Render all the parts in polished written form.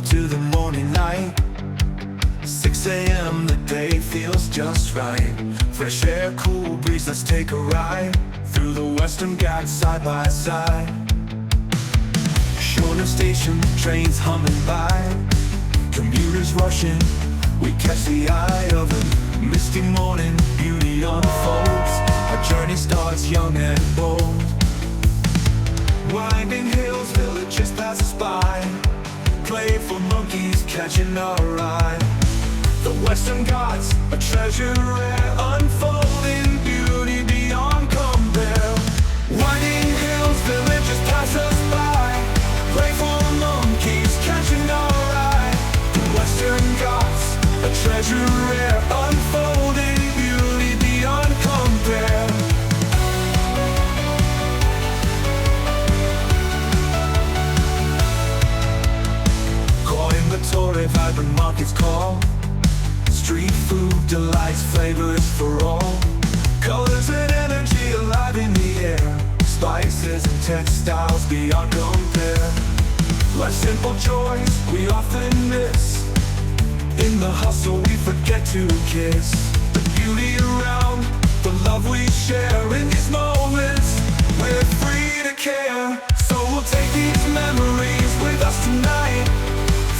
to the morning light. 6 a.m. the day feels just right. Fresh air, cool breeze, let's take a ride through the Western Ghats side by side. Shorter station, trains humming by, commuters rushing, we catch the eye of a misty morning. Beauty unfolds, our journey starts young and bold. Winding hills, villages pass us by, playful monkeys catching our eye. The Western Ghats, a treasure rare, unfolding beauty beyond compare. Winding hills, villages pass us by, playful monkeys catching our eye. The Western Ghats, a treasure rare, unfolding beauty beyond compare. Coimbatore, vibrant markets call, street food delights, flavors for all. Colors and energy alive in the air, spices and textiles beyond compare. Life's simple joys we often miss, in the hustle we forget to kiss. The beauty around, the love we share in these moments, we're free to care. So we'll take these memories with us tonight,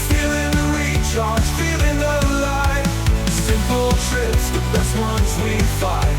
feeling the recharge, feeling alive. Simple trips, the best ones we find.